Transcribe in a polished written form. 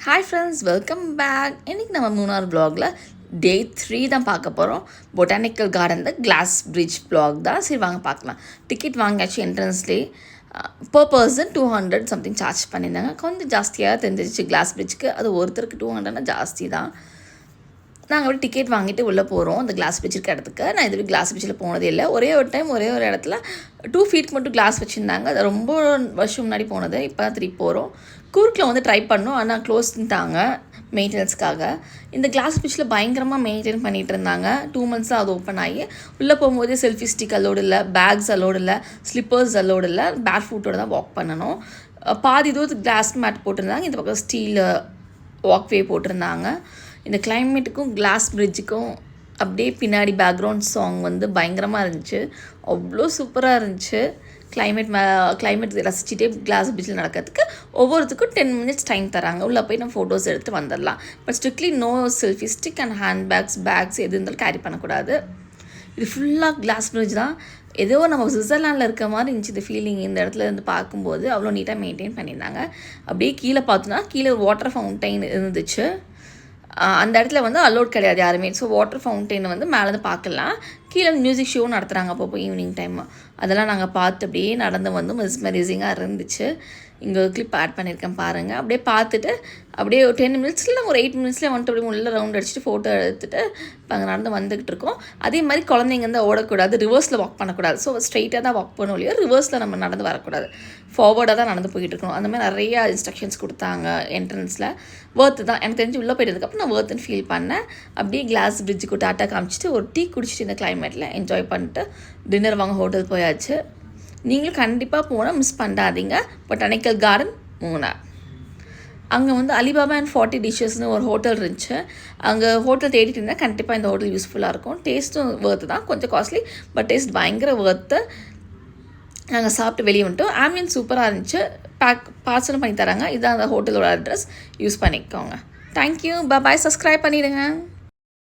Hi friends, welcome back. இன்றைக்கி நம்ம மூணார் vlogல டே 3 தான் பார்க்க போகிறோம். பொட்டானிக்கல் கார்டன் தான் கிளாஸ் பிரிட்ஜ் vlog தான். சரி வாங்க பார்க்கலாம். டிக்கெட் வாங்கியாச்சு. என்ட்ரன்ஸ்லேயே பர் பர்சன் 200 சம்திங் சார்ஜ் பண்ணியிருந்தாங்க. கொஞ்சம் ஜாஸ்தியாக தெரிஞ்சிச்சு கிளாஸ் பிரிட்ஜுக்கு. அது ஒருத்தருக்கு 200னா ஜாஸ்தி தான். நாங்கள் அப்படி டிக்கெட் வாங்கிட்டு உள்ளே போகிறோம் அந்த கிளாஸ் பிரிட்ஜ் இருக்க இடத்துக்கு. நான் இதுவே கிளாஸ் பிரிட்ஜில் போனதே இல்லை. ஒரே ஒரு டைம் ஒரே ஒரு இடத்துல 2 feet மட்டும் கிளாஸ் வச்சுருந்தாங்க. அது ரொம்ப வருஷம் முன்னாடி போனது. இப்போ தான் திருப்பி போகிறோம். கூர்க்கில் வந்து ட்ரை பண்ணோம், ஆனால் க்ளோஸ்ட்டாங்க மெயின்டெனன்ஸ்க்காக. இந்த கிளாஸ் பிரிட்ஜில் பயங்கரமாக மெயின்டைன் பண்ணிகிட்டு இருந்தாங்க. 2 months தான் அது ஓப்பன் ஆகி. உள்ளே போகும்போதே செல்ஃபி ஸ்டிக் அலோடு இல்லை, பேக்ஸ் அலோடு இல்லை, ஸ்லிப்பர்ஸ் அலோடு இல்லை, பேர் ஃபுட்டோடு தான் வாக் பண்ணணும். பாதி தூரத்துக்கு கிளாஸ் மேட் போட்டிருந்தாங்க. இந்த பக்கம் ஸ்டீல் வாக்வே போட்டிருந்தாங்க. இந்த கிளைமேட்டுக்கும் கிளாஸ் பிரிட்ஜுக்கும் அப்படியே பின்னாடி பேக்ரவுண்ட் சாங் வந்து பயங்கரமாக இருந்துச்சு. அவ்வளோ சூப்பராக இருந்துச்சு. கிளைமேட் ரசிச்சுட்டே கிளாஸ் பிரிட்ஜில் நடக்கிறதுக்கு ஒவ்வொருத்துக்கும் 10 minutes டைம் தராங்க. உள்ளே போய் நம்ம ஃபோட்டோஸ் எடுத்து வந்துடலாம். But strictly no selfie stick and bags எது இருந்தாலும் கேரி பண்ணக்கூடாது. இது ஃபுல்லாக கிளாஸ் பிரிட்ஜ் தான். ஏதோ நம்ம சுவிட்சர்லாண்டில் இருக்க மாதிரி இருந்துச்சு இந்த ஃபீலிங். இந்த இடத்துல இருந்து பார்க்கும்போது அவ்வளோ நீட்டாக மெயின்டைன் பண்ணியிருந்தாங்க. அப்படியே கீழே பார்த்தோன்னா கீழே வாட்டர் ஃபவுண்டைன் இருந்துச்சு. அந்த இடத்துல வந்து அலோட் கிடையாது யாருமே. ஸோ வாட்டர் ஃபவுண்டைனை வந்து மேலேருந்து பார்க்கலாம். கீழே மியூசிக் ஷோ நடத்துகிறாங்க அப்பப்போ ஈவினிங் டைம். அதெல்லாம் நாங்கள் பார்த்து அப்படியே நடந்து வந்து மெஸ்மரைசிங்காக இருந்துச்சு. இங்கே ஒரு கிளிப் ஆட் பண்ணியிருக்கேன் பாருங்கள். அப்படியே பார்த்துட்டு அப்படியே ஒரு 10 minutesல ஒரு 8 minutesல வந்துட்டு அப்படியே உள்ள ரவுண்ட் அடிச்சுட்டு ஃபோட்டோ எடுத்துகிட்டு இப்போ அங்கே நடந்து வந்துக்கிட்டு இருக்கோம். அதே மாதிரி குழந்தைங்க வந்து ஓடக்கூடாது, ரிவர்ஸில் வாக் பண்ணக்கூடாது. ஸோ ஸ்ட்ரெயிட்டாக தான் வாக் பண்ணணும் இல்லையா, ரிவர்ஸில் நம்ம நடந்து வரக்கூடாது, ஃபார்வர்டாக தான் நடந்து போய்கிட்டு இருக்கணும். அந்த மாதிரி நிறையா இன்ஸ்ட்ரக்ஷன்ஸ் கொடுத்தாங்க என்ட்ரன்ஸில். ஒர்த்து தான் எனக்கு தெரிஞ்சு உள்ளே போயிட்டதுக்கப்புறம் நான் ஒர்த்துன்னு ஃபீல் பண்ணேன். அப்படியே கிளாஸ் பிரிட்ஜுக்கு டாட்டா காமிச்சிட்டு ஒரு டீ குடிச்சிட்டு இந்த கிளைமேட்டில் என்ஜாய் பண்ணிட்டு டின்னர் வாங்க ஹோட்டல் போயாச்சு. நீங்களும் கண்டிப்பாக போனால் மிஸ் பண்ணாதீங்க. Botanical garden Munnar. அங்கே வந்து அலிபாபா அண்ட் 40 dishes ஒரு ஹோட்டல் இருந்துச்சு. அங்கே ஹோட்டல் தேடிட்டு இருந்தால் கண்டிப்பாக இந்த ஹோட்டல் யூஸ்ஃபுல்லாக இருக்கும். டேஸ்ட்டும் ஒர்த்து தான், கொஞ்சம் காஸ்ட்லி பட் டேஸ்ட் பயங்கர ஒர்த்து. நாங்கள் சாப்பிட்டு வெளியே வந்துட்டோம். ஆம்பியன்ஸ் சூப்பராக இருந்துச்சு. பார்சலும் பண்ணி தராங்க. இதுதான் அந்த ஹோட்டலோட அட்ரஸ். யூஸ் பண்ணிக்கோங்க. தேங்க்யூ, பாய். சப்ஸ்கிரைப் பண்ணிவிடுங்க.